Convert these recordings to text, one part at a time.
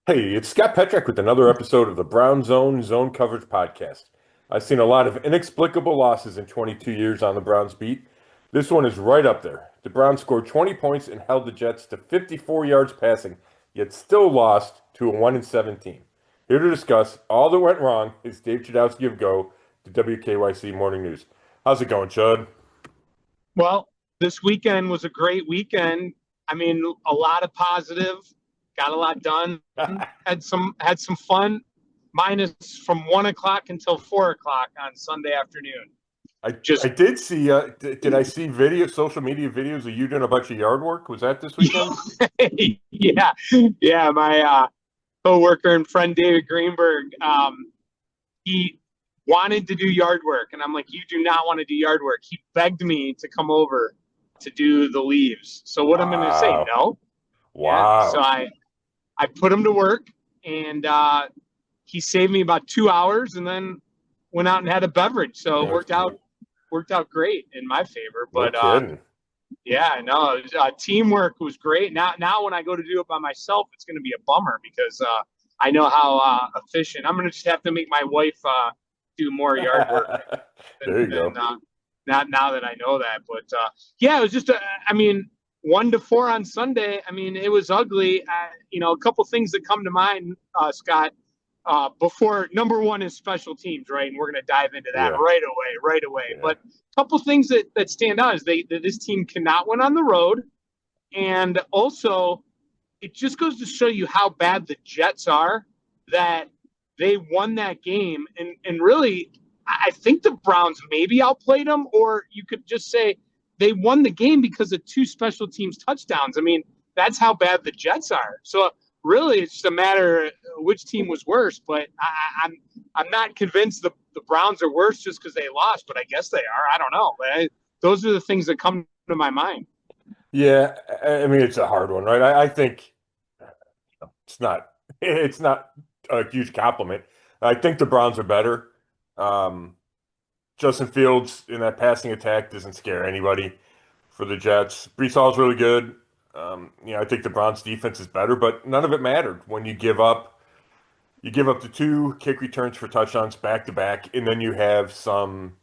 Hey, it's Scott Petrak with another episode of the Brown Zone Coverage Podcast. I've seen a lot of inexplicable losses in 22 years on the Browns beat. This one is right up there. The Browns scored 20 points and held the Jets to 54 yards passing, yet still lost to a 1-7 team. Here to discuss all that went wrong is Dave Chudowsky of the WKYC Morning News. How's it going, Chud? Well, this weekend was a great weekend. I mean, a lot of positive, got a lot done, had some fun, minus from 1 o'clock until 4 o'clock on Sunday afternoon. I Just did see did I see social media videos of you doing a bunch of yard work? Was that this weekend? yeah, yeah. My coworker and friend David Greenberg, he wanted to do yard work, and I'm like, you do not want to do yard work. He begged me to come over to do the leaves. So what I'm going to say, Wow. no. Yeah. So Wow. I put him to work, and he saved me about 2 hours, and then went out and had a beverage. So it That's cool. worked out great in my favor. No But kidding. yeah, no, teamwork was great. Now when I go to do it by myself, it's going to be a bummer because I know how efficient. I'm going to just have to make my wife do more yard work There you than go. not now that I know that. But yeah, it was just I mean, 1-4 on Sunday. I mean, it was ugly. A couple things that come to mind, Scott. Before number one is special teams, right? And we're going to dive into that Yeah. right away. Yeah. But a couple things that stand out is that this team cannot win on the road, and also it just goes to show you how bad the Jets are that they won that game. And really, I think the Browns maybe outplayed them, or you could just say they won the game because of two special teams touchdowns. I mean, that's how bad the Jets are. So really, it's just a matter of which team was worse. But I'm not convinced the Browns are worse just because they lost, but I guess they are. I don't know. But those are the things that come to my mind. Yeah. I mean, it's a hard one, right? I think it's not it's not a huge compliment. I think the Browns are better. Um, Justin Fields in that passing attack doesn't scare anybody for the Jets. Brees Hall's really good. I think the Browns defense is better, but none of it mattered when you give up the two kick returns for touchdowns back to back, and then you have some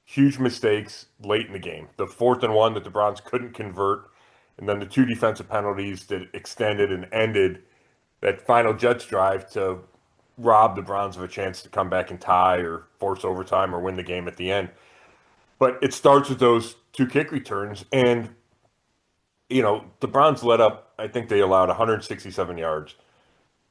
huge mistakes late in the game. The 4th and 1 that the Browns couldn't convert, and then the two defensive penalties that extended and ended that final Jets drive to rob the Browns of a chance to come back and tie or force overtime or win the game at the end. But it starts with those two kick returns, and the Browns let up. I think they allowed 167 yards.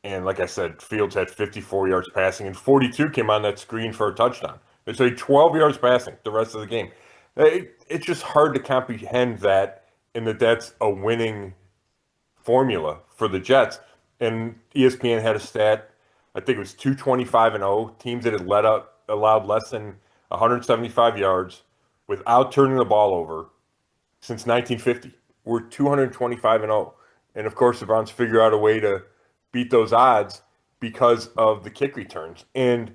And like I said, Fields had 54 yards passing, and 42 came on that screen for a touchdown. It's a 12 yards passing the rest of the game. It's just hard to comprehend that, and that's a winning formula for the Jets. And ESPN had a stat, I think it was 225-0, teams that had allowed less than 175 yards without turning the ball over since 1950. We're 225-0. And of course, the Browns figure out a way to beat those odds because of the kick returns. And,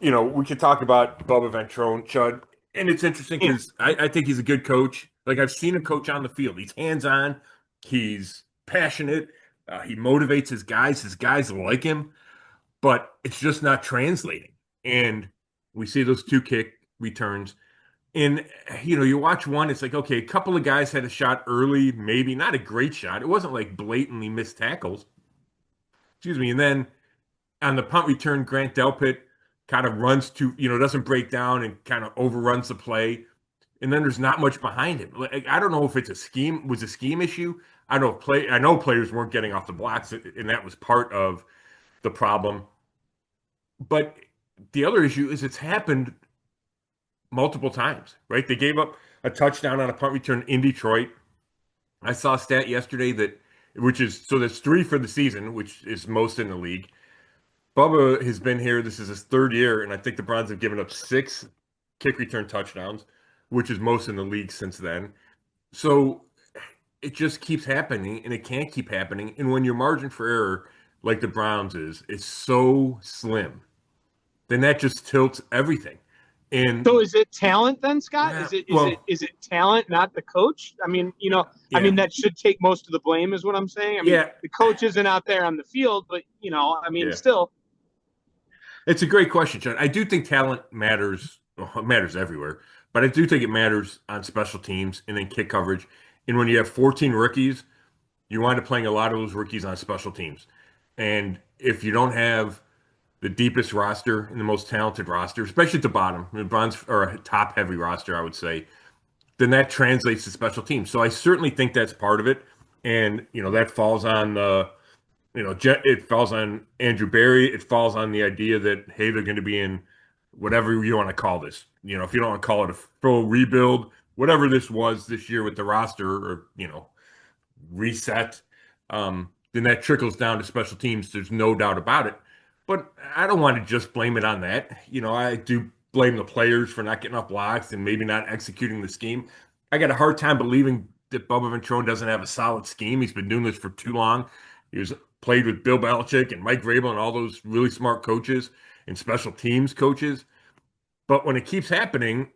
we could talk about Bubba Ventrone, Chud, and it's interesting Yeah. because I think he's a good coach. Like, I've seen him coach on the field. He's hands-on. He's passionate. He motivates his guys. His guys like him, but it's just not translating. And we see those two kick returns. And you watch one, it's like, okay, a couple of guys had a shot early, maybe not a great shot. It wasn't like blatantly missed tackles. Excuse me. And then on the punt return, Grant Delpit kind of runs to, doesn't break down and kind of overruns the play. And then there's not much behind him. Like, I don't know if it's a scheme issue. I know players weren't getting off the blocks, and that was part of the problem. But the other issue is it's happened multiple times, right? They gave up a touchdown on a punt return in Detroit. I saw a stat yesterday which is, so that's three for the season, which is most in the league. Bubba has been here. This is his third year, and I think the Browns have given up six kick return touchdowns, which is most in the league since then. So it just keeps happening, and it can't keep happening. And when your margin for error, like the Browns is so slim, then that just tilts everything. And So is it talent then, Scott? yeah, Is well, it is it talent, not the coach? I mean, yeah, that should take most of the blame, is what I'm saying. I mean, yeah, the coach isn't out there on the field, but yeah. still, It's a great question, John. I do think talent matters. Well, it matters everywhere, but I do think it matters on special teams and then kick coverage. And when you have 14 rookies, you wind up playing a lot of those rookies on special teams. And if you don't have the deepest roster and the most talented roster, especially at the bottom, the bronze or a top heavy roster, I would say, then that translates to special teams. So I certainly think that's part of it. And, that falls on it falls on Andrew Barry. It falls on the idea that, hey, they're going to be in whatever you want to call this. If you don't want to call it a full rebuild, whatever this was this year with the roster or, reset, then that trickles down to special teams. There's no doubt about it. But I don't want to just blame it on that. I do blame the players for not getting up blocks and maybe not executing the scheme. I got a hard time believing that Bubba Ventrone doesn't have a solid scheme. He's been doing this for too long. He was played with Bill Belichick and Mike Vrabel and all those really smart coaches and special teams coaches. But when it keeps happening,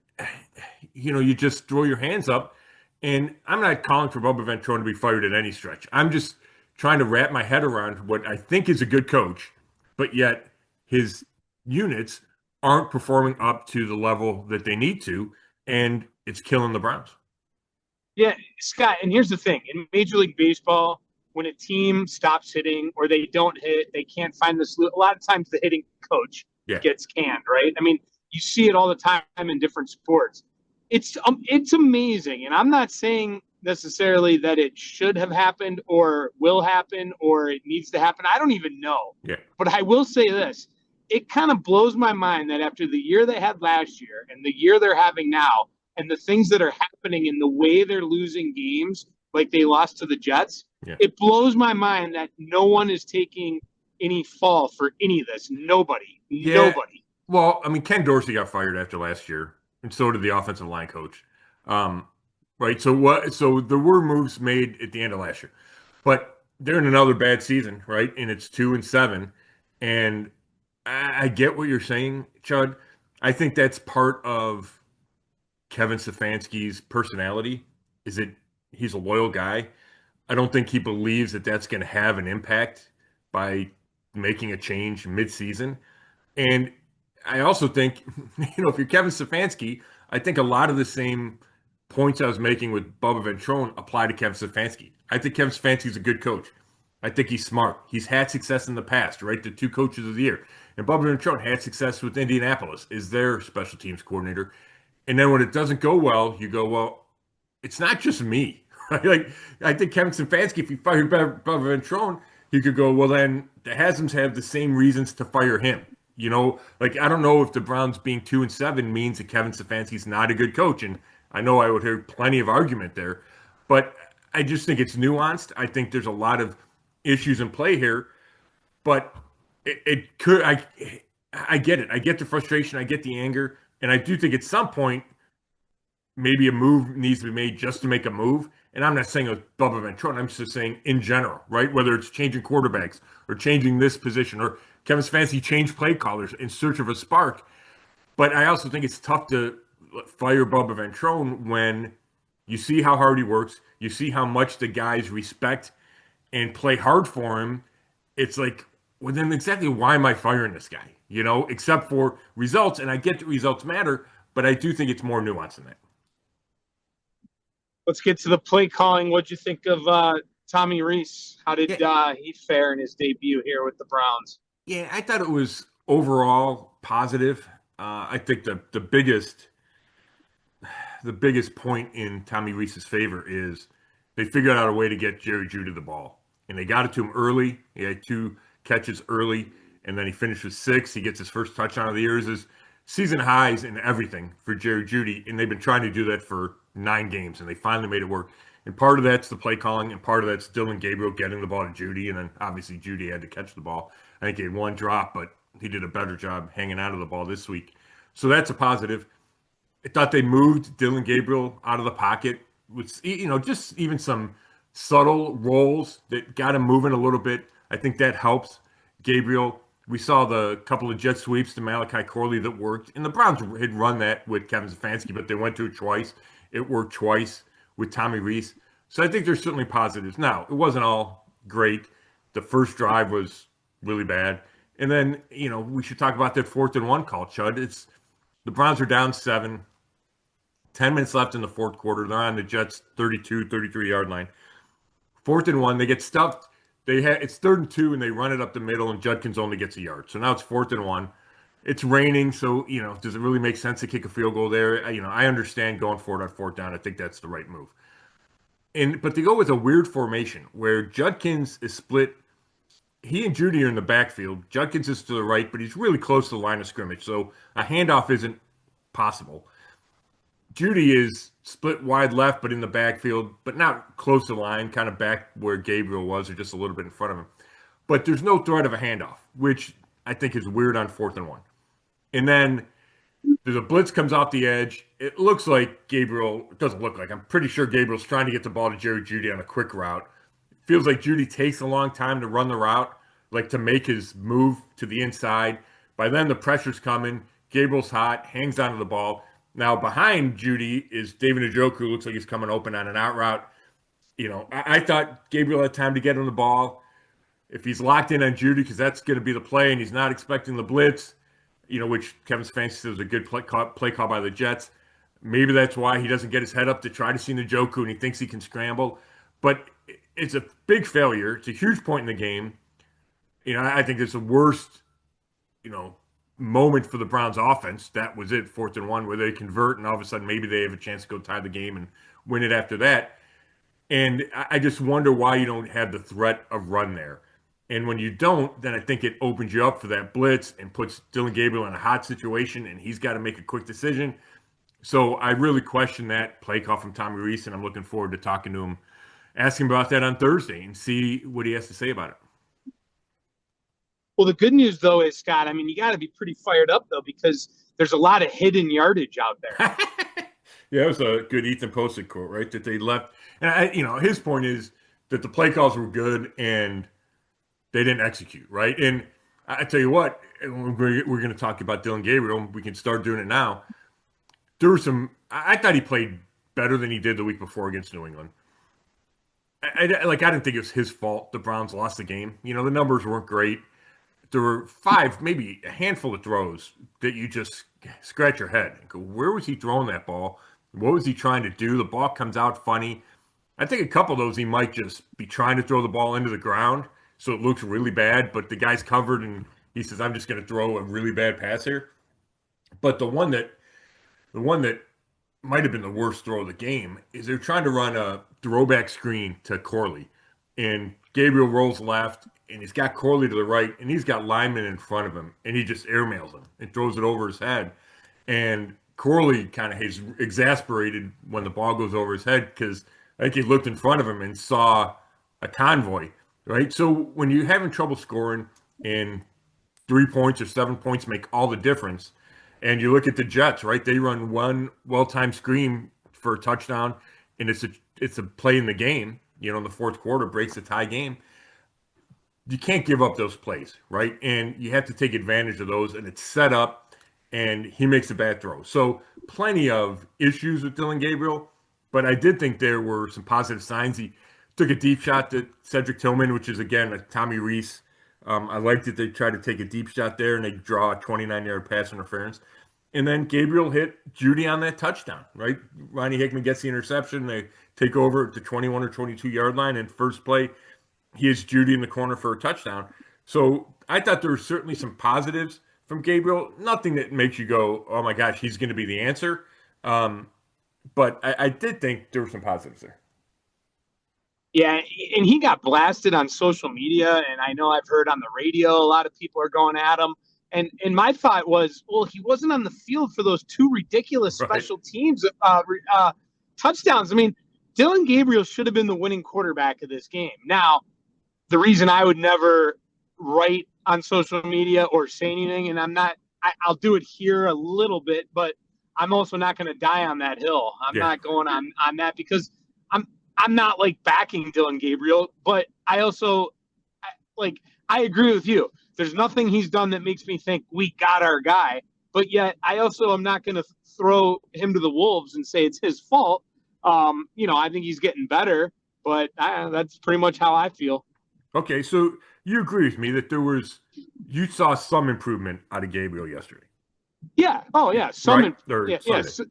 you just throw your hands up. And I'm not calling for Bubba Ventrone to be fired at any stretch. I'm just trying to wrap my head around what I think is a good coach, but yet his units aren't performing up to the level that they need to, and it's killing the Browns. yeah, Scott. And here's the thing: in Major League Baseball, when a team stops hitting or they don't hit, they can't find this. A lot of times, the hitting coach Yeah. gets canned, right? I mean, you see it all the time in different sports. It's amazing, and I'm not saying necessarily that it should have happened or will happen or it needs to happen. I don't even know. Yeah. But I will say this: it kind of blows my mind that after the year they had last year and the year they're having now, and the things that are happening in the way they're losing games, like they lost to the Jets, Yeah. it blows my mind that no one is taking any fall for any of this. Nobody. Yeah. Nobody. Well, I mean, Ken Dorsey got fired after last year, and so did the offensive line coach. Right. So there were moves made at the end of last year, but they're in another bad season, right? And it's 2-7, and I get what you're saying, Chud. I think that's part of Kevin Stefanski's personality. Is that he's a loyal guy. I don't think he believes that that's going to have an impact by making a change mid-season. And I also think, if you're Kevin Stefanski, I think a lot of the same points I was making with Bubba Ventrone apply to Kevin Stefanski. I think Kevin Stefanski's a good coach. I think he's smart. He's had success in the past, right? The two coaches of the year. And Bubba Ventrone had success with Indianapolis, is their special teams coordinator. And then when it doesn't go well, you go, well, it's not just me. Like, I think Kevin Stefanski, if he fired Bubba Ventrone, he could go, well, then the Hasms have the same reasons to fire him. I don't know if the Browns being 2-7 means that Kevin Stefanski's not a good coach. And I know I would hear plenty of argument there, but I just think it's nuanced. I think there's a lot of issues in play here, but it could, I get it. I get the frustration. I get the anger. And I do think at some point, maybe a move needs to be made just to make a move. And I'm not saying with Bubba Ventrone, I'm just saying in general, right? Whether it's changing quarterbacks or changing this position or Kevin Stefanski changed play callers in search of a spark. But I also think it's tough to fire Bubba Ventrone when you see how hard he works, you see how much the guys respect and play hard for him. It's like, well, then exactly why am I firing this guy? Except for results. And I get that results matter, but I do think it's more nuanced than that. Let's get to the play calling. What'd you think of Tommy Rees? How did he fare in his debut here with the Browns? Yeah, I thought it was overall positive. I think the biggest point in Tommy Rees's favor is they figured out a way to get Jerry Jeudy the ball, and they got it to him early. He had 2 catches early, and then he finished with 6. He gets his first touchdown of the year. His season highs and everything for Jerry Jeudy, and they've been trying to do that for 9 games, and they finally made it work. And part of that's the play calling, and part of that's Dillon Gabriel getting the ball to Jeudy, and then obviously Jeudy had to catch the ball. I think he had 1 drop, but he did a better job hanging out of the ball this week. So that's a positive. I thought they moved Dillon Gabriel out of the pocket with, just even some subtle rolls that got him moving a little bit. I think that helps Gabriel. We saw the couple of jet sweeps to Malachi Corley that worked, and the Browns had run that with Kevin Stefanski, but they went to it twice. It worked twice with Tommy Rees. So I think there's certainly positives. Now, it wasn't all great. The first drive was really bad. And then, we should talk about that 4th-and-1 call, Chud. It's the Browns are down 7, 10 minutes left in the fourth quarter. They're on the Jets' 32, 33-yard line. 4th-and-1, they get stuffed. It's 3rd and 2, and they run it up the middle, and Judkins only gets a yard. So now it's 4th-and-1. It's raining, so does it really make sense to kick a field goal there? I understand going for it on 4th down. I think that's the right move. But they go with a weird formation where Judkins is split. He and Judy are in the backfield. Judkins is to the right, but he's really close to the line of scrimmage, so a handoff isn't possible. Judy is split wide left, but in the backfield, but not close to the line, kind of back where Gabriel was, or just a little bit in front of him. But there's no threat of a handoff, which I think is weird on 4th-and-1. And then there's a blitz comes off the edge. It looks like Gabriel, it doesn't look like, I'm pretty sure Gabriel's trying to get the ball to Jerry Judy on a quick route. It feels like Judy takes a long time to run the route, like to make his move to the inside. By then the pressure's coming. Gabriel's hot, hangs onto the ball. Now, behind Judy is David Njoku, who looks like he's coming open on an out route. I thought Gabriel had time to get on the ball. If he's locked in on Judy, because that's going to be the play, and he's not expecting the blitz, which Kevin Stefanski says is a good play call by the Jets, maybe that's why he doesn't get his head up to try to see Njoku, and he thinks he can scramble. But it's a big failure. It's a huge point in the game. I think it's the worst, moment for the Browns offense. That was it, 4th-and-1, where they convert, and all of a sudden maybe they have a chance to go tie the game and win it after that. And I just wonder why you don't have the threat of run there. And when you don't, then I think it opens you up for that blitz and puts Dillon Gabriel in a hot situation, and he's got to make a quick decision. So I really question that play call from Tommy Rees, and I'm looking forward to talking to him, asking about that on Thursday, and see what he has to say about it. Well, the good news, though, is, Scott, you got to be pretty fired up, though, because there's a lot of hidden yardage out there. Yeah, it was a good Ethan Posted quote, right? That they left. And, his point is that the play calls were good and they didn't execute, right? And I tell you what, we're going to talk about Dillon Gabriel. We can start doing it now. There were I thought he played better than he did the week before against New England. I didn't think it was his fault the Browns lost the game. The numbers weren't great. There were 5, maybe a handful of throws that you just scratch your head and go, where was he throwing that ball? What was he trying to do? The ball comes out funny. I think a couple of those he might just be trying to throw the ball into the ground so it looks really bad, but the guy's covered and he says, I'm just going to throw a really bad pass here. But the one that might have been the worst throw of the game is they're trying to run a throwback screen to Corley. And Gabriel rolls left, and he's got Corley to the right, and he's got linemen in front of him, and he just airmails him and throws it over his head. And Corley kind of is exasperated when the ball goes over his head because I think he looked in front of him and saw a convoy, right? So when you're having trouble scoring and 3 points or 7 points make all the difference, and you look at the Jets, right? They run one well-timed screen for a touchdown, and it's a play in the game, in the fourth quarter, breaks the tie game. You can't give up those plays, right? And you have to take advantage of those, and it's set up, and he makes a bad throw. So plenty of issues with Dillon Gabriel, but I did think there were some positive signs. He took a deep shot to Cedric Tillman, which is, again, a Tommy Rees. I liked that they tried to take a deep shot there, and they draw a 29-yard pass interference. And then Gabriel hit Judy on that touchdown, right? Ronnie Hickman gets the interception. They take over at the 21 or 22-yard line, and first play, he hits Judy in the corner for a touchdown. So I thought there were certainly some positives from Gabriel. Nothing that makes you go, oh, my gosh, he's going to be the answer. But I did think there were some positives there. Yeah, and he got blasted on social media, and I know I've heard on the radio a lot of people are going at him. And my thought was, well, he wasn't on the field for those 2 ridiculous special teams touchdowns. Dillon Gabriel should have been the winning quarterback of this game. Now, the reason I would never write on social media or say anything, and I'll do it here a little bit, but I'm also not going to die on that hill. I'm not going on that because I'm not backing Dillon Gabriel, but I also I agree with you. There's nothing he's done that makes me think we got our guy. But yet, I also am not going to throw him to the wolves and say it's his fault. I think he's getting better, but that's pretty much how I feel. Okay, so you agree with me that you saw some improvement out of Gabriel yesterday. Yeah. Oh, yeah. Right? Or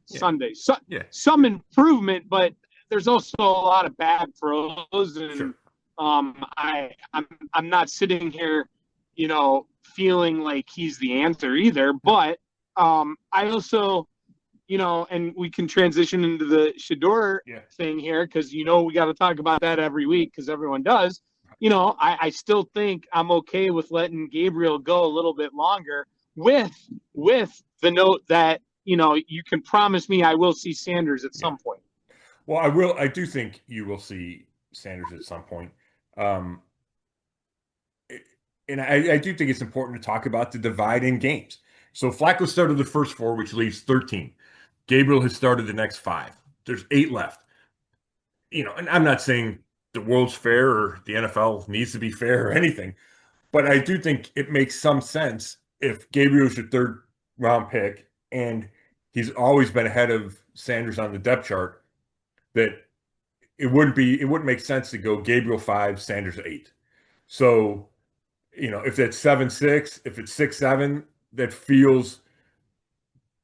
Sunday. Sunday. Yeah. Some improvement, but there's also a lot of bad throws, and Sure. I'm not sitting here, feeling like he's the answer either. But I also, and we can transition into the Shador thing here because we got to talk about that every week because everyone does. I still think I'm okay with letting Gabriel go a little bit longer with the note that you can promise me I will see Sanders at some point. Well, I do think you will see Sanders at some point. And I do think it's important to talk about the divide in games. So Flacco started the first 4, which leaves 13. Gabriel has started the next 5. There's 8 left. And I'm not saying the world's fair or the NFL needs to be fair or anything, but I do think it makes some sense if Gabriel's your 3rd round pick and he's always been ahead of Sanders on the depth chart, that it wouldn't make sense to go Gabriel 5, Sanders 8. So, if that's 7-6, if it's 6-7, that feels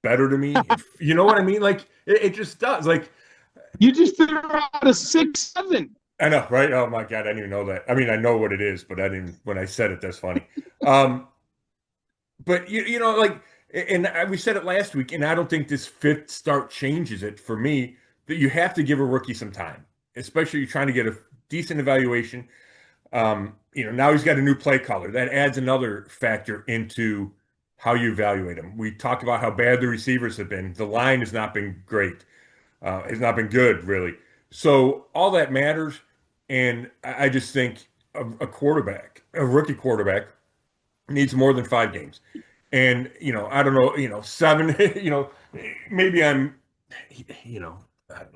better to me. You know what I mean? Like it just does. Like you just threw out a 6-7. I know, right? Oh my God, I didn't even know that. I mean, I know what it is, but I didn't. When I said it, that's funny. But we said it last week, and I don't think this 5th start changes it for me. That you have to give a rookie some time, especially you're trying to get a decent evaluation. Now he's got a new play caller. That adds another factor into how you evaluate him. We talk about how bad the receivers have been. The line has not been great. Has not been good, really. So all that matters. And I just think a rookie quarterback, needs more than 5 games. And, I don't know, 7, maybe I don't know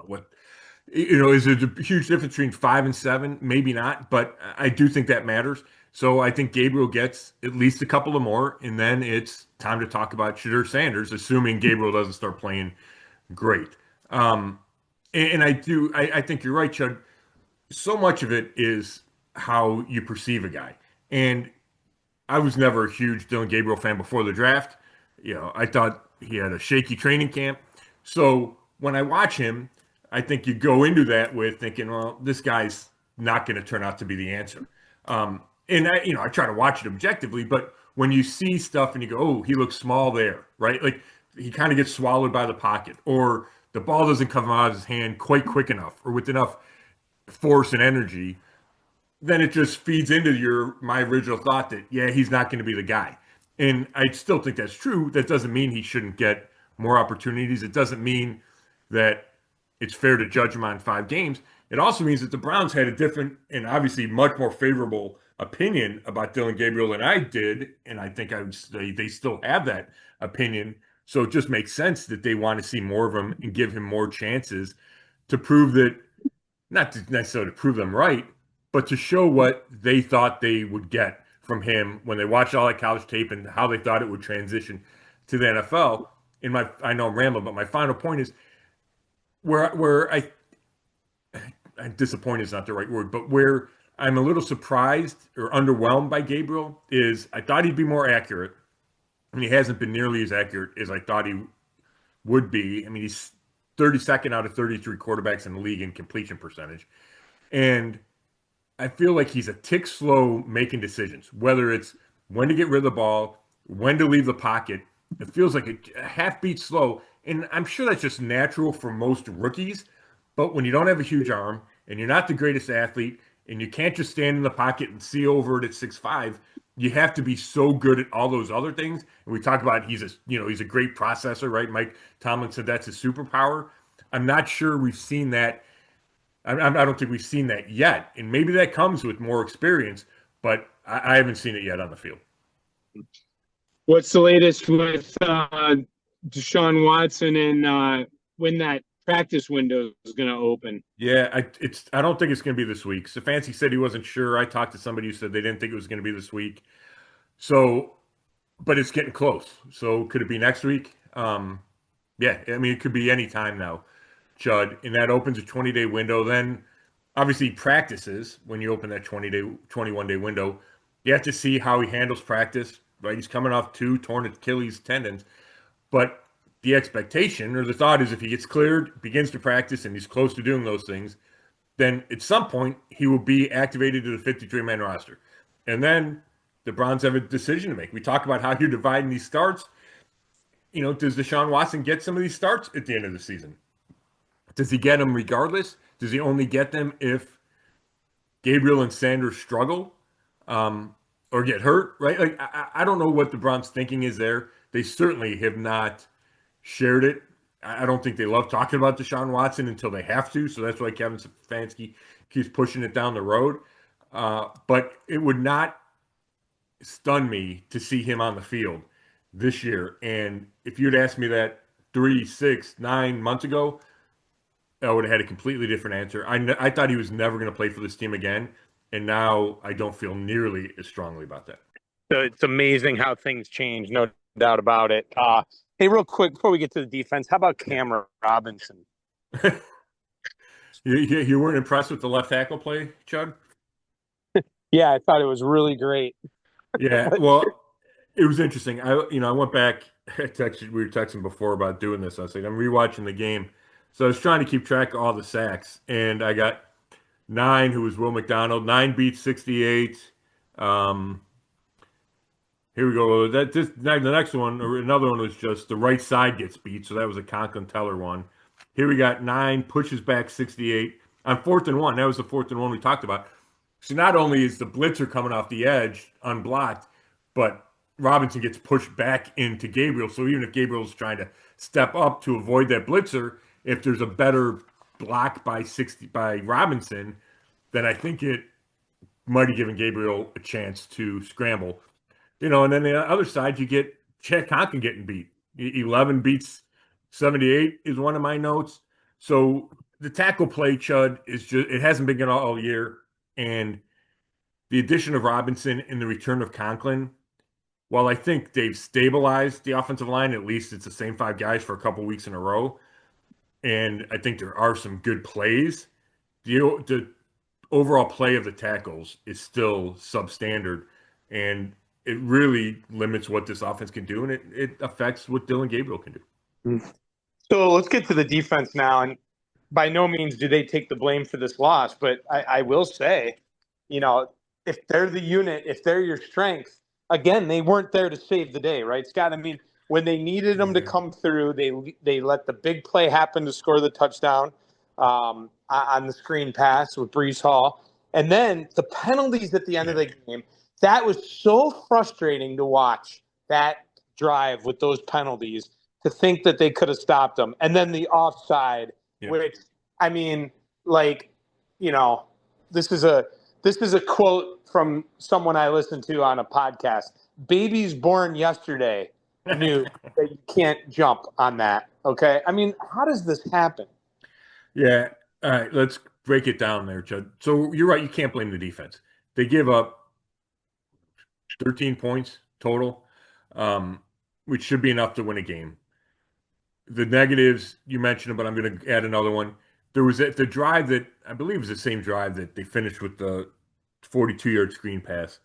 what, is it a huge difference between 5 and 7? Maybe not, but I do think that matters. So I think Gabriel gets at least a couple of more, and then it's time to talk about Shedeur Sanders, assuming Gabriel doesn't start playing great. And I think you're right, Chud. So much of it is how you perceive a guy. And I was never a huge Dylan Gabriel fan before the draft. I thought he had a shaky training camp. So when I watch him, I think you go into that with thinking, well, this guy's not going to turn out to be the answer. And I try to watch it objectively, but when you see stuff and you go, oh, he looks small there, right? Like he kind of gets swallowed by the pocket, or the ball doesn't come out of his hand quite quick enough or with enough force and energy, then it just feeds into my original thought that, yeah, he's not going to be the guy. And I still think that's true. That doesn't mean he shouldn't get more opportunities. It doesn't mean that it's fair to judge him on 5 games. It also means that the Browns had a different and obviously much more favorable opinion about Dylan Gabriel than I did. And I think I would say they still have that opinion. So it just makes sense that they want to see more of him and give him more chances to prove that, not to necessarily prove them right, but to show what they thought they would get from him when they watched all that college tape and how they thought it would transition to the NFL. I know I'm rambling, but my final point is where I'm disappointed is not the right word, but where I'm a little surprised or underwhelmed by Gabriel is I thought he'd be more accurate, and he hasn't been nearly as accurate as I thought he would be. I mean, he's 32nd out of 33 quarterbacks in the league in completion percentage. And I feel like he's a tick slow making decisions, whether it's when to get rid of the ball, when to leave the pocket. It feels like a half beat slow. And I'm sure that's just natural for most rookies. But when you don't have a huge arm and you're not the greatest athlete and you can't just stand in the pocket and see over it at 6'5", you have to be so good at all those other things. And we talk about he's a great processor, right? Mike Tomlin said that's his superpower. I'm not sure we've seen that. I don't think we've seen that yet. And maybe that comes with more experience, but I haven't seen it yet on the field. What's the latest with Deshaun Watson and when that practice window is going to open? Yeah, I don't think it's going to be this week. Stefanski said he wasn't sure. I talked to somebody who said they didn't think it was going to be this week. So, but it's getting close. So could it be next week? Yeah, I mean, it could be any time now, Chud, and that opens a 20-day window. Then obviously practices when you open that 20-day, 21-day window. You have to see how he handles practice, right? He's coming off 2 torn Achilles tendons, but the expectation or the thought is if he gets cleared, begins to practice, and he's close to doing those things, then at some point he will be activated to the 53-man roster. And then the Browns have a decision to make. We talk about how you're dividing these starts. Does Deshaun Watson get some of these starts at the end of the season? Does he get them regardless? Does he only get them if Gabriel and Sanders struggle or get hurt? Right? Like I don't know what the Browns' thinking is there. They certainly have not shared it. I don't think they love talking about Deshaun Watson until they have to. So that's why Kevin Stefanski keeps pushing it down the road. But it would not stun me to see him on the field this year. And if you'd asked me that 3, 6, 9 months ago, I would have had a completely different answer. I thought he was never going to play for this team again, and now I don't feel nearly as strongly about that. So it's amazing how things change, no doubt about it. Hey, real quick, before we get to the defense, how about Cameron Robinson? You weren't impressed with the left tackle play, Chud? Yeah, I thought it was really great. Yeah, well, it was interesting. I went back. We were texting before about doing this. I was like, I'm rewatching the game. So I was trying to keep track of all the sacks, and I got 9, who was Will McDonald. 9 beats 68. Here we go. The next one, or another one was just the right side gets beat. So that was a Conklin Teller one. Here we got 9 pushes back 68 on 4th and 1. That was the 4th and 1 we talked about. So not only is the blitzer coming off the edge unblocked, but Robinson gets pushed back into Gabriel. So even if Gabriel's trying to step up to avoid that blitzer, if there's a better block by Robinson, then I think it might have given Gabriel a chance to scramble. And then the other side, you get Chad Conklin getting beat. 11 beats 78 is one of my notes. So the tackle play, Chud, it hasn't been good all year. And the addition of Robinson and the return of Conklin, while I think they've stabilized the offensive line, at least it's the same 5 guys for a couple weeks in a row. And I think there are some good plays. The overall play of the tackles is still substandard. And it really limits what this offense can do, and it affects what Dillon Gabriel can do. So let's get to the defense now. And by no means do they take the blame for this loss, but I will say, if they're the unit, if they're your strength, again, they weren't there to save the day, right, Scott? I mean, when they needed them to come through, they let the big play happen to score the touchdown on the screen pass with Breece Hall. And then the penalties at the end of the game, that was so frustrating to watch that drive with those penalties, to think that they could have stopped them. And then the offside, which, I mean, this is a quote from someone I listened to on a podcast. Babies born yesterday knew that you can't jump on that. Okay. I mean, how does this happen? Yeah. All right. Let's break it down there, Chud. So you're right. You can't blame the defense. They give up 13 points total, which should be enough to win a game. The negatives, you mentioned, but I'm going to add another one. There was the drive that I believe was the same drive that they finished with the 42-yard screen pass.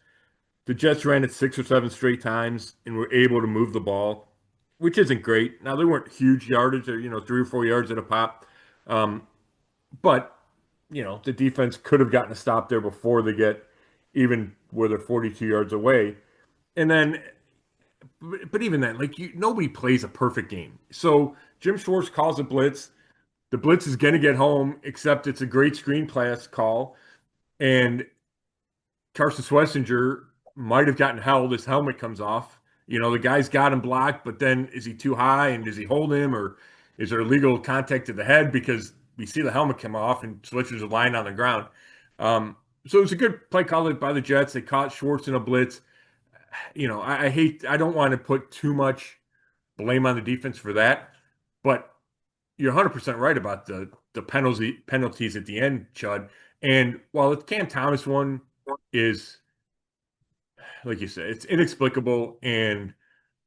The Jets ran it 6 or 7 straight times and were able to move the ball, which isn't great. Now, they weren't huge yardage, or 3 or 4 yards at a pop. But, the defense could have gotten a stop there before they get even where they're 42 yards away. And then, but even then, nobody plays a perfect game. So Jim Schwartz calls a blitz. The blitz is going to get home, except it's a great screen pass call. And Carson Schlesinger might have gotten held. His helmet comes off. The guy's got him blocked, but then is he too high and does he hold him, or is there illegal contact to the head? Because we see the helmet come off and Schlesinger's lying on the ground. So it was a good play call by the Jets. They caught Schwartz in a blitz. I don't want to put too much blame on the defense for that, but you're 100% right about the penalties at the end, Chud. And while the Cam Thomas one is like you said, it's inexplicable. And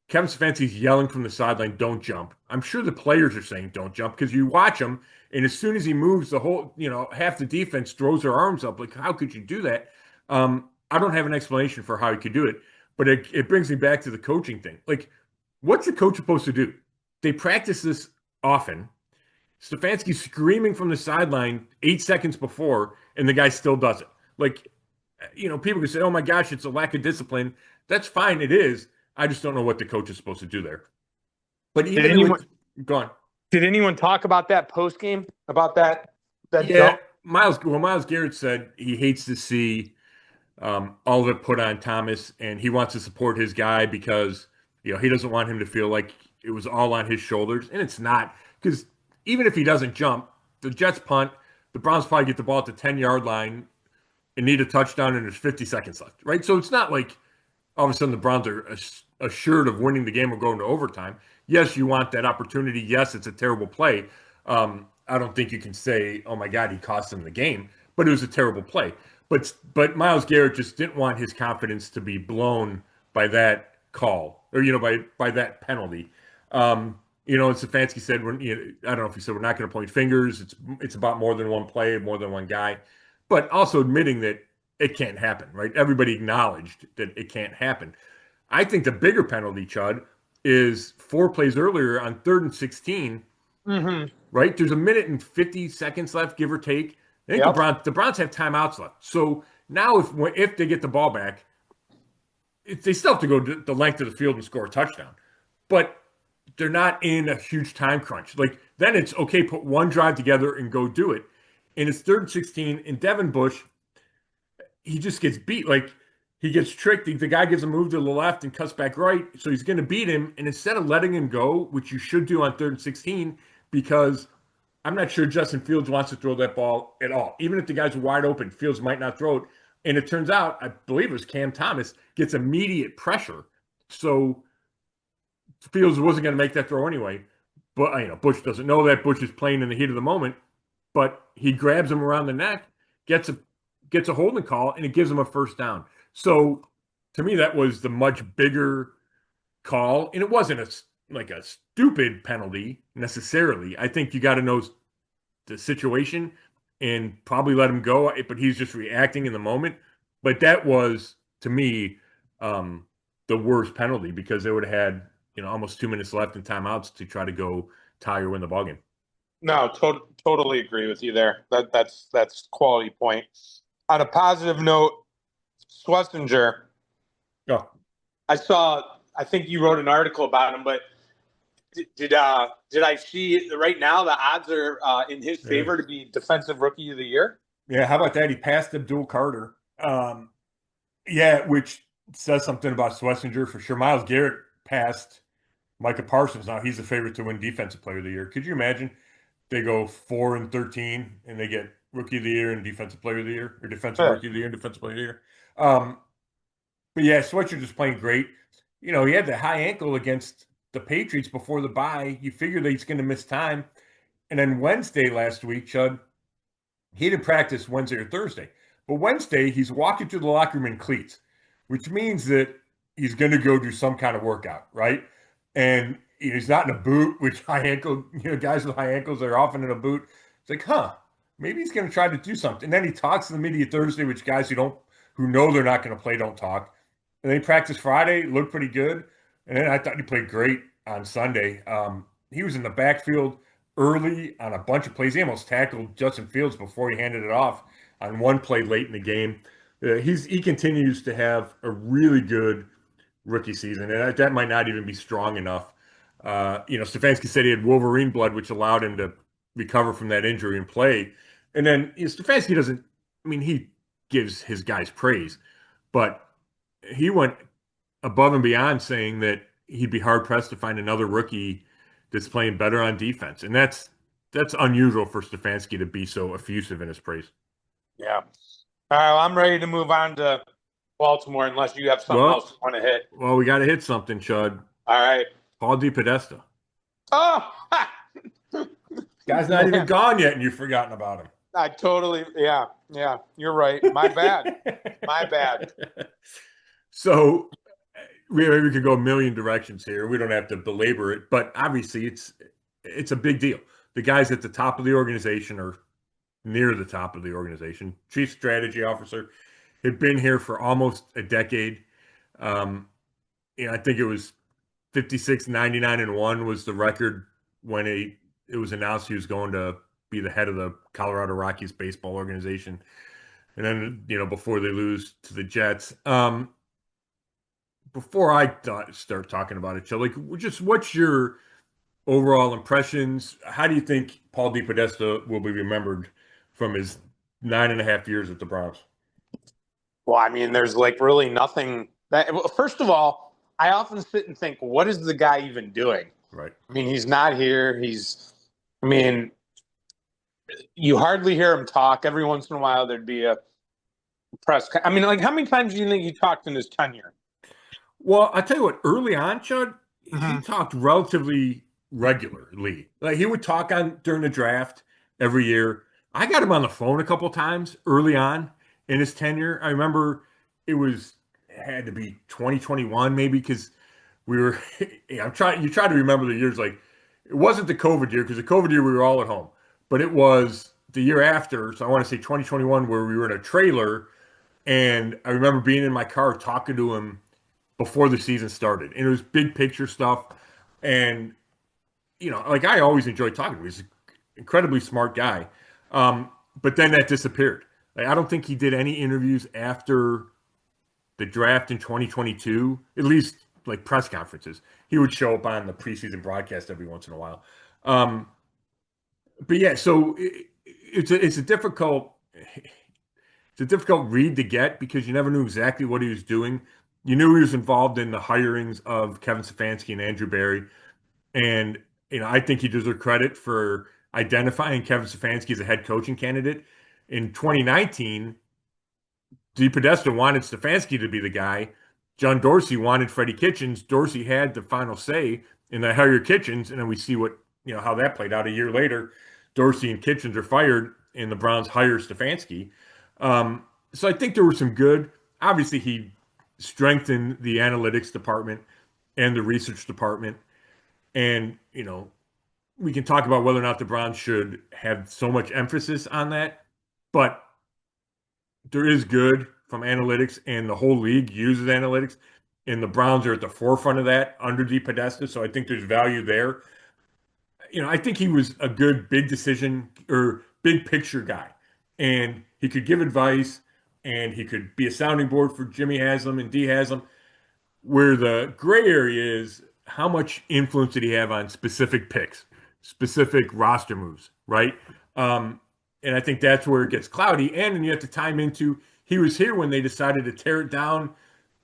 Kevin Stefanski's yelling from the sideline, "Don't jump." I'm sure the players are saying, "Don't jump," because you watch him, and as soon as he moves, the whole, half the defense throws their arms up. Like, how could you do that? I don't have an explanation for how he could do it, but it brings me back to the coaching thing. Like, what's the coach supposed to do? They practice this often. Stefanski's screaming from the sideline 8 seconds before, and the guy still does it. Like, people can say, "Oh my gosh, it's a lack of discipline." That's fine, it is. I just don't know what the coach is supposed to do there. But even go on. Did anyone talk about that post game? About that Yeah, jump? Myles Garrett said he hates to see all of it put on Thomas, and he wants to support his guy because he doesn't want him to feel like it was all on his shoulders, and it's not, because even if he doesn't jump, the Jets punt, the Browns probably get the ball at the 10-yard line and need a touchdown, and there's 50 seconds left, right? So it's not like all of a sudden the Browns are assured of winning the game or going to overtime. Yes, you want that opportunity. Yes, it's a terrible play. I don't think you can say, "Oh my God, he cost them the game," but it was a terrible play. But Myles Garrett just didn't want his confidence to be blown by that call, or by that penalty. And Stefanski said, I don't know if he said, "We're not going to point fingers. It's about more than one play, more than one guy," but also admitting that it can't happen, right? Everybody acknowledged that it can't happen. I think the bigger penalty, Chud, is 4 plays earlier on 3rd and 16. Mm-hmm. Right? There's a minute and 50 seconds left, give or take. I think the Browns have timeouts left. So now if they get the ball back, they still have to go the length of the field and score a touchdown. But they're not in a huge time crunch. Like, then it's okay, put one drive together and go do it. And it's 3rd and 16, and Devin Bush, he just gets beat. Like, he gets tricked. The guy gives a move to the left and cuts back right, so he's going to beat him. And instead of letting him go, which you should do on 3rd and 16, because I'm not sure Justin Fields wants to throw that ball at all. Even if the guys are wide open, Fields might not throw it. And it turns out, I believe it was Cam Thomas, gets immediate pressure. So Fields wasn't going to make that throw anyway. But Bush doesn't know that. Bush is playing in the heat of the moment. But he grabs him around the neck, gets a holding call, and it gives him a first down. So to me, that was the much bigger call. And it wasn't a stupid penalty necessarily. I think you got to know the situation and probably let him go, but he's just reacting in the moment. But that was, to me, the worst penalty, because they would have had almost 2 minutes left in timeouts to try to go tie or win the ballgame. No, totally agree with you there. That's quality point. On a positive note, Schlesinger. Oh. I think you wrote an article about him, but did I see right now the odds are in his favor to be Defensive Rookie of the Year? Yeah, how about that? He passed Abdul Carter. Which says something about Schlesinger for sure. Myles Garrett passed Micah Parsons. Now he's the favorite to win Defensive Player of the Year. Could you imagine? They go 4-13 and they get Rookie of the Year and Defensive Player of the Year, or Defensive Rookie of the Year and Defensive Player of the Year. But yeah, Schweitzer's playing great. He had the high ankle against the Patriots before the bye. You figure that he's going to miss time. And then Wednesday last week, Chud, he didn't practice Wednesday or Thursday. But Wednesday, he's walking through the locker room in cleats, which means that he's going to go do some kind of workout, right? And he's not in a boot, which high ankle, guys with high ankles are often in a boot. It's like, maybe he's going to try to do something. And then he talks to the media Thursday, which guys who know they're not going to play don't talk. And then he practiced Friday, looked pretty good. And then I thought he played great on Sunday. He was in the backfield early on a bunch of plays. He almost tackled Justin Fields before he handed it off on one play late in the game. He continues to have a really good rookie season, and that might not even be strong enough. Stefanski said he had Wolverine blood, which allowed him to recover from that injury and play. And then Stefanski doesn't – he gives his guys praise, but he went above and beyond saying that he'd be hard-pressed to find another rookie that's playing better on defense. And that's unusual for Stefanski to be so effusive in his praise. Yeah. All right, well, I'm ready to move on to Baltimore unless you have something else you want to hit. Well, we got to hit something, Chud. All right. Paul DePodesta. Oh! Guy's not even gone yet, and you've forgotten about him. I totally – yeah, you're right. My bad. My bad. So we could go a million directions here. We don't have to belabor it, but obviously it's a big deal. The guys at the top of the organization are near the top of the organization. Chief strategy officer had been here for almost a decade. I think it was 56, 99, and 1 was the record when it was announced he was going to be the head of the Colorado Rockies baseball organization. And then, before they lose to the Jets. Before I start talking about it, Joe, just what's your overall impressions? How do you think Paul DePodesta will be remembered from his 9.5 years at the Browns? Well, I mean, there's really nothing that. Well, first of all, I often sit and think, what is the guy even doing? Right. I mean, he's not here. I mean, you hardly hear him talk. Every once in a while, there'd be a press. I mean, how many times do you think he talked in his tenure? Well, I tell you what, early on, Chud, he talked relatively regularly. Like he would talk during the draft every year. I got him on the phone a couple times early on in his tenure. I remember it had to be 2021 maybe because we were you try to remember the years. Like it wasn't the COVID year because the COVID year we were all at home, but it was the year after. So I want to say 2021 where we were in a trailer, and I remember being in my car talking to him before the season started, and it was big picture stuff. And I always enjoyed talking to him. He's an incredibly smart guy. But then that disappeared. I don't think he did any interviews after the draft in 2022, at least like press conferences. He would show up on the preseason broadcast every once in a while. But yeah, so it's a difficult read to get because you never knew exactly what he was doing. You knew he was involved in the hirings of Kevin Stefanski and Andrew Berry. And, I think he deserves credit for identifying Kevin Stefanski as a head coaching candidate. In 2019, DePodesta wanted Stefanski to be the guy. John Dorsey wanted Freddie Kitchens. Dorsey had the final say, and they hired Kitchens. And then we see how that played out. A year later, Dorsey and Kitchens are fired, and the Browns hire Stefanski. So I think there was some good. Obviously, he strengthen the analytics department and the research department. And, we can talk about whether or not the Browns should have so much emphasis on that. But there is good from analytics, and the whole league uses analytics. And the Browns are at the forefront of that under DePodesta. So I think there's value there. I think he was a good big decision or big picture guy. And he could give advice, and he could be a sounding board for Jimmy Haslam and D Haslam. Where the gray area is, how much influence did he have on specific picks, specific roster moves, right? And I think that's where it gets cloudy. And then you have to time into he was here when they decided to tear it down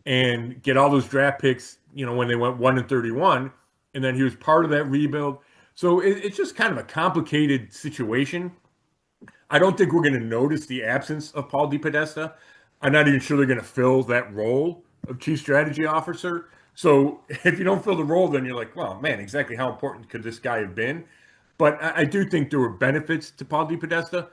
and get all those draft picks, when they went 1-31. And then he was part of that rebuild. So it's just kind of a complicated situation. I don't think we're going to notice the absence of Paul DePodesta. I'm not even sure they're going to fill that role of chief strategy officer. So if you don't fill the role, then you're like, well, man, exactly how important could this guy have been? But I do think there were benefits to Paul DePodesta.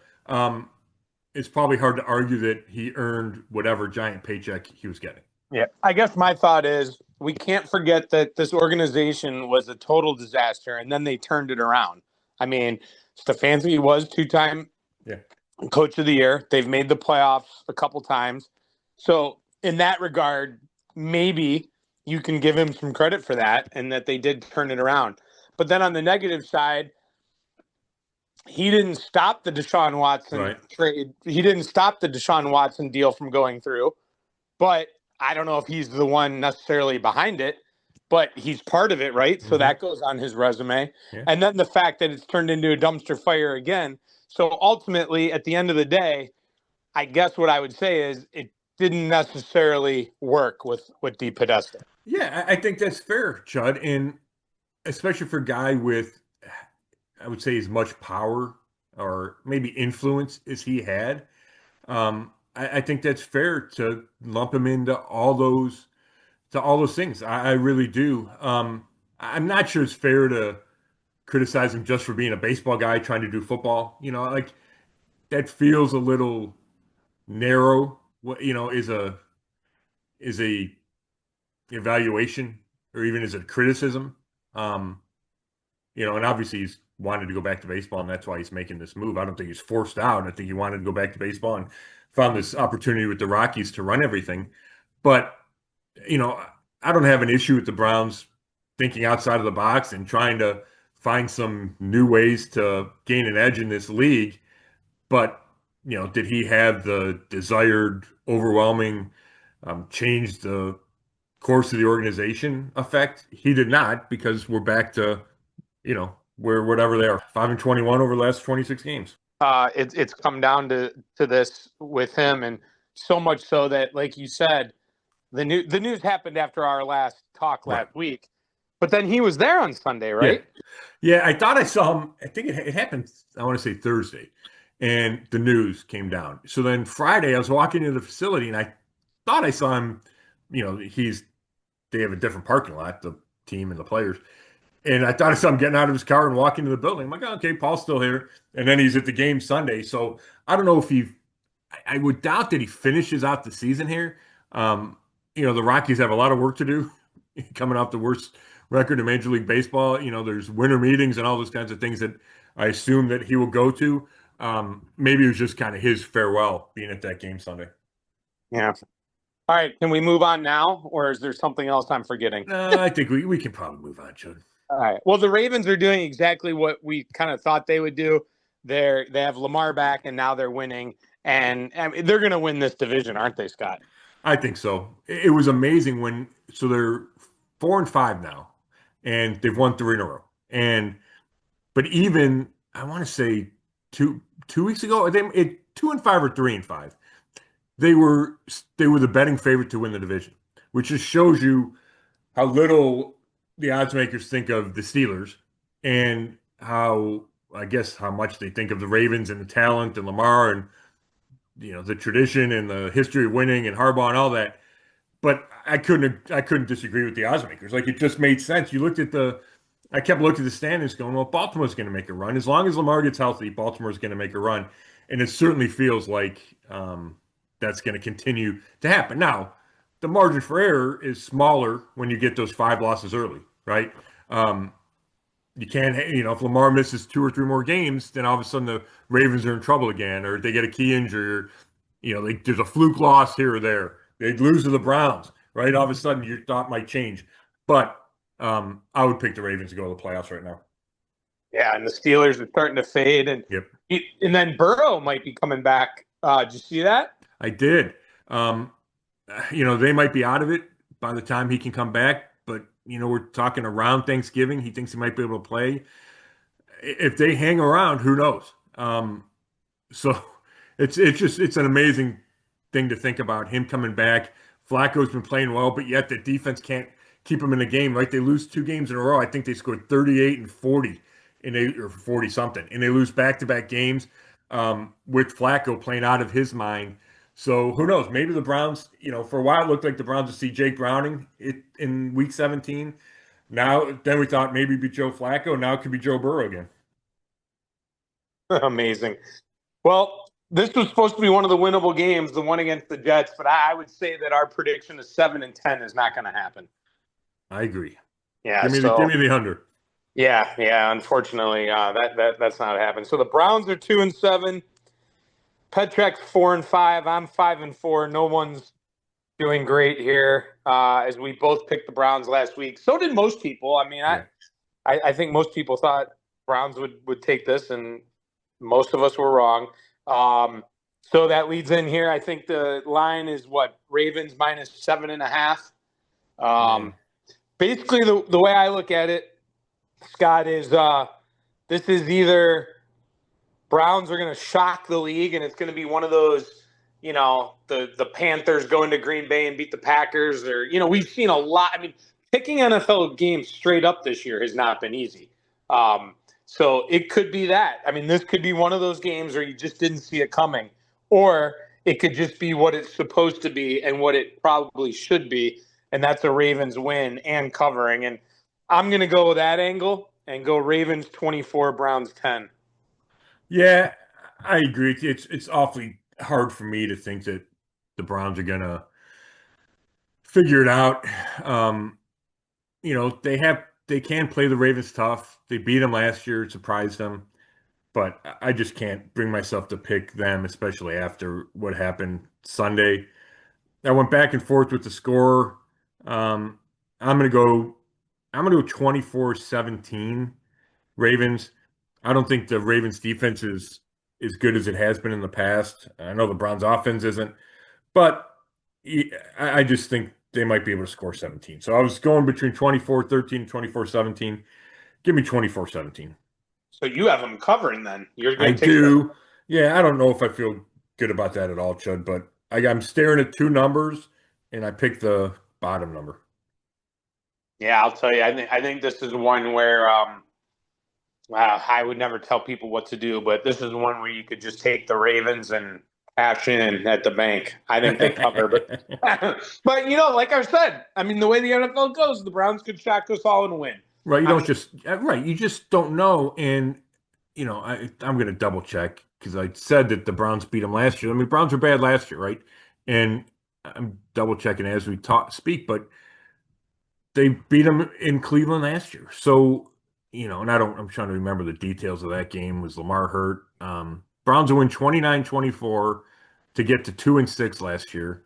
It's probably hard to argue that he earned whatever giant paycheck he was getting. Yeah, I guess my thought is we can't forget that this organization was a total disaster, and then they turned it around. I mean, Stefanski was two-time coach of the year. They've made the playoffs a couple times. So in that regard, maybe you can give him some credit for that and that they did turn it around. But then on the negative side, he didn't stop the Deshaun Watson trade. He didn't stop the Deshaun Watson deal from going through. But I don't know if he's the one necessarily behind it, but he's part of it, right? So that goes on his resume. Yeah. And then the fact that it's turned into a dumpster fire again. So ultimately, at the end of the day, I guess what I would say is it didn't necessarily work with DePodesta. Yeah, I think that's fair, Chud. And especially for a guy with, I would say, as much power or maybe influence as he had, I think that's fair to lump him into all those things. I really do. I'm not sure it's fair to criticize him just for being a baseball guy trying to do football. Like that feels a little narrow. Is a evaluation or even is it criticism? And obviously he's wanted to go back to baseball, and that's why he's making this move. I don't think he's forced out. I think he wanted to go back to baseball and found this opportunity with the Rockies to run everything. But, I don't have an issue with the Browns thinking outside of the box and trying to find some new ways to gain an edge in this league. But, did he have the desired, overwhelming, change the course of the organization effect? He did not, because we're back to, where whatever they are, 5-21 over the last 26 games. It's come down to this with him, and so much so that, like you said, the news happened after our last talk last week, but then he was there on Sunday, right? Yeah, I thought I saw him. I think it happened, I want to say Thursday, and the news came down. So then Friday, I was walking into the facility, and I thought I saw him. They have a different parking lot, the team and the players. And I thought I saw him getting out of his car and walking to the building. I'm like, oh, okay, Paul's still here. And then he's at the game Sunday. So I don't know if I would doubt that he finishes out the season here. The Rockies have a lot of work to do coming off the worst record in Major League Baseball. There's winter meetings and all those kinds of things that I assume that he will go to. Maybe it was just kind of his farewell being at that game Sunday. Yeah. All right. Can we move on now, or is there something else I'm forgetting? I think we can probably move on, Chud. All right. Well, the Ravens are doing exactly what we kind of thought they would do. They have Lamar back, and now they're winning, and they're going to win this division, aren't they, Scott? I think so. It was amazing so they're 4-5 now, and they've won 3 in a row. But even I want to say 2 weeks ago, 2-5 or 3-5, they were the betting favorite to win the division, which just shows you how little the odds makers think of the Steelers, and how much they think of the Ravens and the talent and Lamar and the tradition and the history of winning and Harbaugh and all that. But I couldn't disagree with the odds makers. Like, it just made sense. I kept looking at the standings going, well, Baltimore's going to make a run. As long as Lamar gets healthy, Baltimore's going to make a run. And it certainly feels like that's going to continue to happen. Now, the margin for error is smaller when you get those 5 losses early, right? You can't, if Lamar misses 2 or 3 more games, then all of a sudden the Ravens are in trouble again, or they get a key injury, or, there's a fluke loss here or there. They lose to the Browns, right? All of a sudden your thought might change. But I would pick the Ravens to go to the playoffs right now. Yeah, and the Steelers are starting to fade, and then Burrow might be coming back. Did you see that? I did. They might be out of it by the time he can come back, but we're talking around Thanksgiving. He thinks he might be able to play. If they hang around, who knows? So it's an amazing thing to think about, him coming back. Flacco's been playing well, but yet the defense can't keep him in the game. Right? They lose 2 games in a row. I think they scored 38 and 40 or 40 something, and they lose back-to-back games with Flacco playing out of his mind. So who knows? Maybe the Browns, for a while it looked like the Browns would see Jake Browning in Week 17. Then we thought maybe it'd be Joe Flacco. Now it could be Joe Burrow again. Amazing. Well, this was supposed to be one of the winnable games, the one against the Jets, but I would say that our prediction of 7-10 is not going to happen. I agree. Yeah, give me the under. Yeah. Unfortunately, that's not happening. So the Browns are 2-7. Petrak's 4-5. I'm 5-4. No one's doing great here, as we both picked the Browns last week. So did most people. I mean, I think most people thought Browns would take this, and most of us were wrong. So that leads in here. I think the line is Ravens minus 7.5. Basically, the way I look at it, Scott, is this is either Browns are going to shock the league, and it's going to be one of those, the Panthers going to Green Bay and beat the Packers, or, we've seen a lot. I mean, picking NFL games straight up this year has not been easy. So it could be that. I mean, this could be one of those games where you just didn't see it coming, or it could just be what it's supposed to be and what it probably should be, and that's a Ravens win and covering. And I'm going to go with that angle and go Ravens 24, Browns 10. Yeah, I agree. It's awfully hard for me to think that the Browns are going to figure it out. They can play the Ravens tough. They beat them last year, surprised them, but I just can't bring myself to pick them, especially after what happened Sunday. I went back and forth with the score. Um, I'm gonna go. I'm gonna go 24-17 Ravens. I don't think the Ravens defense is as good as it has been in the past. I know the Browns offense isn't, but I just think they might be able to score 17. So I was going between 24-13 and 24-17. Give me 24-17. So you have them covering then. You're I going to take do. Yeah, I don't know if I feel good about that at all, Chud, but I'm staring at two numbers and I picked the bottom number. Yeah, I'll tell you. I think this is one where I would never tell people what to do, but this is one where you could just take the Ravens and cash in at the bank. I think they cover, but but like I said, I mean, the way the NFL goes, the Browns could shock us all and win. Right, you just don't know. And I'm going to double check because I said that the Browns beat them last year. I mean, Browns were bad last year, right? And I'm double checking as we speak, but they beat them in Cleveland last year. So, and I'm trying to remember the details of that game. Was Lamar hurt? Browns win 29-24 to get to 2-6 last year.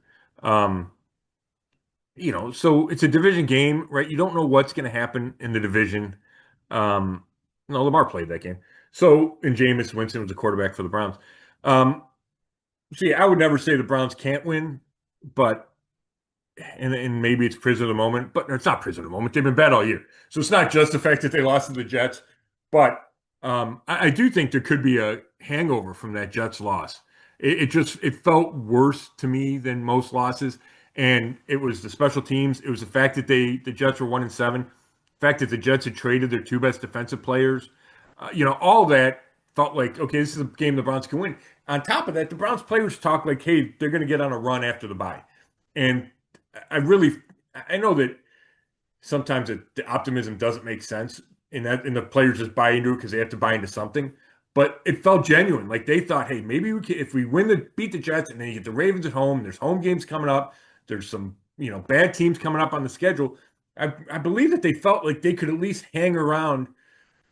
So it's a division game, right? You don't know what's going to happen in the division. No, Lamar played that game. So, and Jameis Winston was the quarterback for the Browns. I would never say the Browns can't win, but and maybe it's prison of the moment, but it's not prison of the moment. They've been bad all year. So it's not just the fact that they lost to the Jets, but I do think there could be a hangover from that Jets loss. It felt worse to me than most losses. And it was the special teams. It was the fact that the Jets were 1-7. The fact that the Jets had traded their two best defensive players. All that felt like, okay, this is a game the Browns can win. On top of that, the Browns players talk like, hey, they're going to get on a run after the bye. And I know that sometimes the optimism doesn't make sense and the players just buy into it because they have to buy into something. But it felt genuine. Like they thought, hey, maybe if we beat the Jets and then you get the Ravens at home, there's home games coming up. There's some, bad teams coming up on the schedule. I believe that they felt like they could at least hang around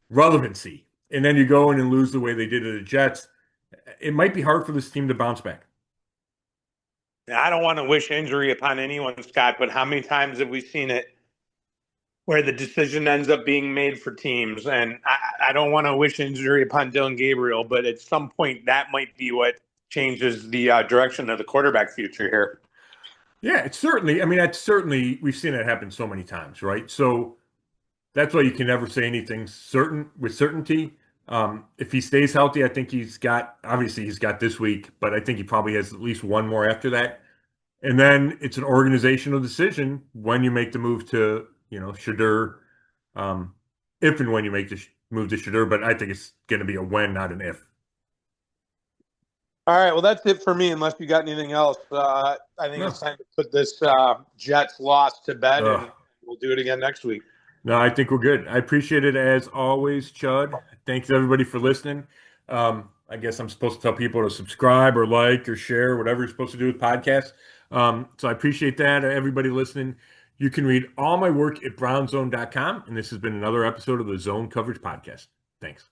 relevancy. And then you go in and lose the way they did to the Jets. It might be hard for this team to bounce back. I don't want to wish injury upon anyone, Scott, but how many times have we seen it where the decision ends up being made for teams? And I don't want to wish injury upon Dylan Gabriel, but at some point that might be what changes the direction of the quarterback future here. Yeah, we've seen it happen so many times, right? So that's why you can never say anything with certainty. If he stays healthy, I think he's got this week, but I think he probably has at least one more after that. And then it's an organizational decision when you make the move to, Shedeur, if and when you make the move to Shedeur, but I think it's going to be a when, not an if. All right, well, that's it for me, unless you got anything else. I think it's time to put this Jets loss to bed, and we'll do it again next week. No, I think we're good. I appreciate it as always, Chud. Thanks everybody for listening. I guess I'm supposed to tell people to subscribe or like or share, whatever you're supposed to do with podcasts. So I appreciate that. Everybody listening. You can read all my work at brownzone.com. And this has been another episode of the Zone Coverage Podcast. Thanks.